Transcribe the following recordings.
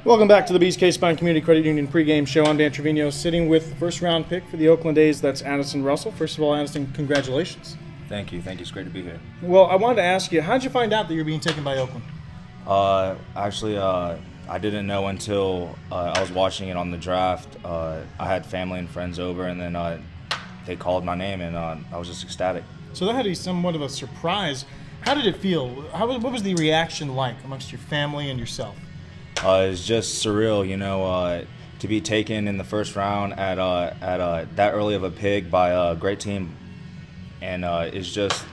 Welcome back to the Bees K-Spine Community Credit Union pregame show. I'm Dan Trivinos, sitting with the first-round pick for the Oakland A's. That's Addison Russell. First of all, Addison, congratulations. Thank you. It's great to be here. Well, I wanted to ask you, how did you find out that you're being taken by Oakland? Actually, I didn't know until I was watching it on the draft. I had family and friends over, and then they called my name, and I was just ecstatic. So that had to be somewhat of a surprise. How did it feel? What was the reaction like amongst your family and yourself? It's just surreal, to be taken in the first round at that early of a pick by a great team, and it's just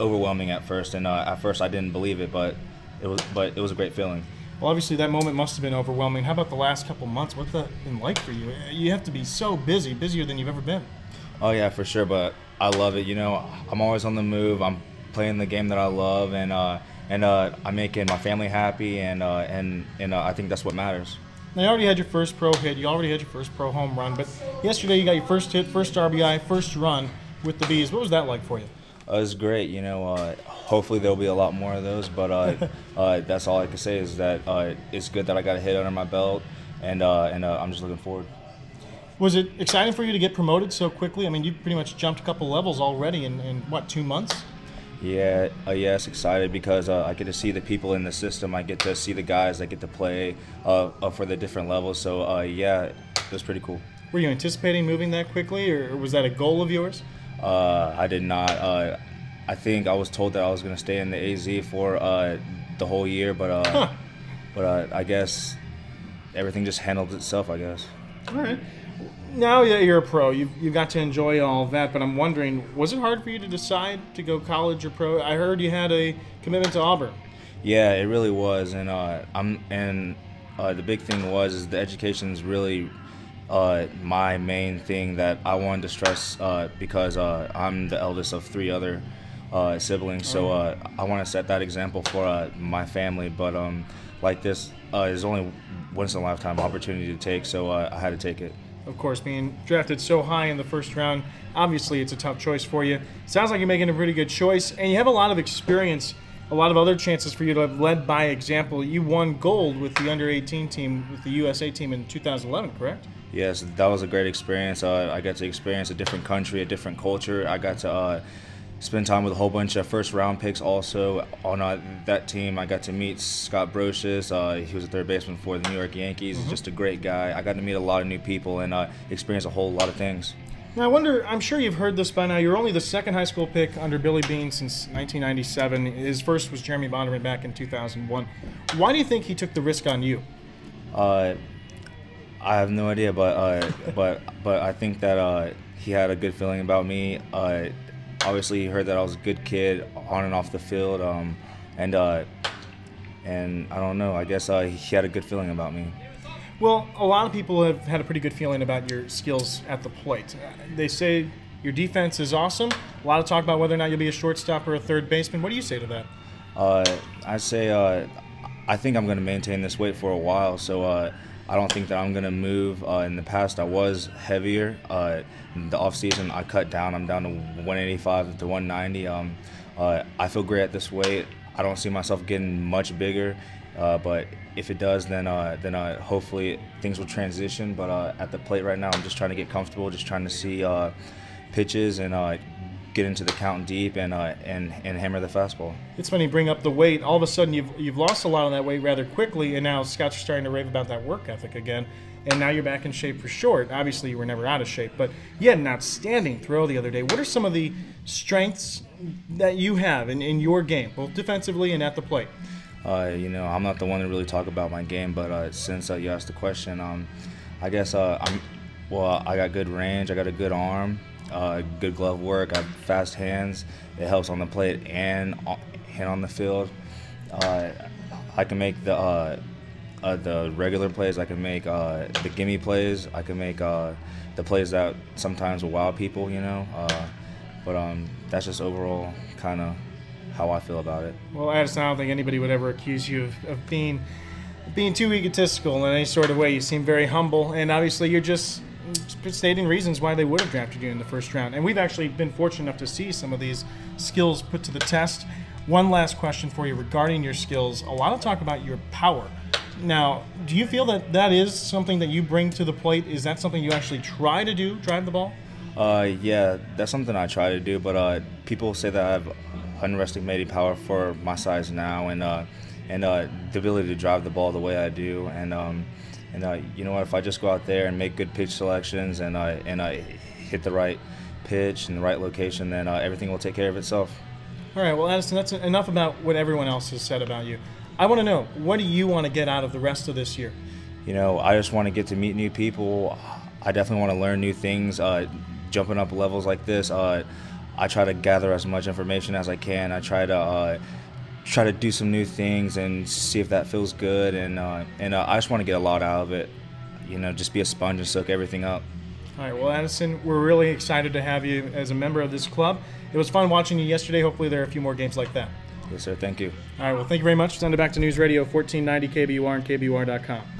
overwhelming at first. And at first I didn't believe it, but it was a great feeling. Well, obviously that moment must have been overwhelming. How about the last couple months? What's that been like for you? You have to be so busy, busier than you've ever been. Oh yeah, for sure. But I love it. I'm always on the move. I'm playing the game that I love, and I'm making my family happy, and I think that's what matters. Now, you already had your first pro hit. You already had your first pro home run. But yesterday you got your first hit, first RBI, first run with the Bees. What was that like for you? It was great. Hopefully there'll be a lot more of those. But that's all I can say is that it's good that I got a hit under my belt, and I'm just looking forward. Was it exciting for you to get promoted so quickly? I mean, you pretty much jumped a couple levels already in what, 2 months? Yeah, yes, excited because I get to see the people in the system. I get to see the guys that get to play for the different levels. So, yeah, it was pretty cool. Were you anticipating moving that quickly, or was that a goal of yours? I did not. I think I was told that I was going to stay in the AZ for the whole year, but I guess everything just handled itself, I guess. All right. Now that you're a pro, you got to enjoy all of that, but I'm wondering, was it hard for you to decide to go college or pro? I heard you had a commitment to Auburn. Yeah, it really was, and the big thing was the education is really my main thing that I wanted to stress because I'm the eldest of 3 other siblings, so I want to set that example for my family. But like this is only once in a lifetime opportunity to take, so I had to take it. Of course, being drafted so high in the first round, obviously it's a tough choice for you. Sounds like you're making a pretty good choice, and you have a lot of experience, a lot of other chances for you to have led by example. You won gold with the under-18 team, with the USA team in 2011, correct? Yes, that was a great experience. I got to experience a different country, a different culture. I got to spend time with a whole bunch of first-round picks also on that team. I got to meet Scott Brocious. He was a third baseman for the New York Yankees. He's just a great guy. I got to meet a lot of new people and experience a whole lot of things. Now, I wonder, I'm sure you've heard this by now, you're only the second high school pick under Billy Beane since 1997. His first was Jeremy Bonderman back in 2001. Why do you think he took the risk on you? I have no idea, but I think that he had a good feeling about me. Obviously, he heard that I was a good kid on and off the field, and I don't know. I guess he had a good feeling about me. Well, a lot of people have had a pretty good feeling about your skills at the plate. They say your defense is awesome. A lot of talk about whether or not you'll be a shortstop or a third baseman. What do you say to that? I say I think I'm going to maintain this weight for a while, so I don't think that I'm going to move. In the past, I was heavier. In the off-season, I cut down. I'm down to 185 to 190. I feel great at this weight. I don't see myself getting much bigger, but if it does, then hopefully things will transition. But at the plate right now, I'm just trying to get comfortable, just trying to see pitches and get into the count deep and hammer the fastball. It's funny you bring up the weight. All of a sudden, you've lost a lot of that weight rather quickly, and now scouts are starting to rave about that work ethic again. And now you're back in shape for short. Obviously, you were never out of shape, but you had an outstanding throw the other day. What are some of the strengths that you have in your game, both defensively and at the plate? I'm not the one to really talk about my game, but since you asked the question, I guess I got good range. I got a good arm. Good glove work. I have fast hands. It helps on the plate and on the field. I can make the regular plays. I can make the gimme plays. I can make the plays that sometimes will wow people, But that's just overall kind of how I feel about it. Well, Addison, I don't think anybody would ever accuse you of being too egotistical in any sort of way. You seem very humble, and obviously you're just stating reasons why they would have drafted you in the first round. And we've actually been fortunate enough to see some of these skills put to the test. One last question for you regarding your skills. A lot of talk about your power. Now, do you feel that that is something that you bring to the plate? Is that something you actually try to do, drive the ball? Yeah, that's something I try to do, but people say that I have underestimated power for my size now, and the ability to drive the ball the way I do, and you know what? If I just go out there and make good pitch selections and hit the right pitch in the right location, then everything will take care of itself. All right, well, Addison, that's enough about what everyone else has said about you. I want to know, what do you want to get out of the rest of this year? You know, I just want to get to meet new people. I definitely want to learn new things. Jumping up levels like this, I try to gather as much information as I can. I try to do some new things and see if that feels good. And I just want to get a lot out of it. You know, just be a sponge and soak everything up. All right, well, Addison, we're really excited to have you as a member of this club. It was fun watching you yesterday. Hopefully there are a few more games like that. Yes, sir. Thank you. All right, well, thank you very much. Send it back to News Radio 1490 KBUR and KBUR.com.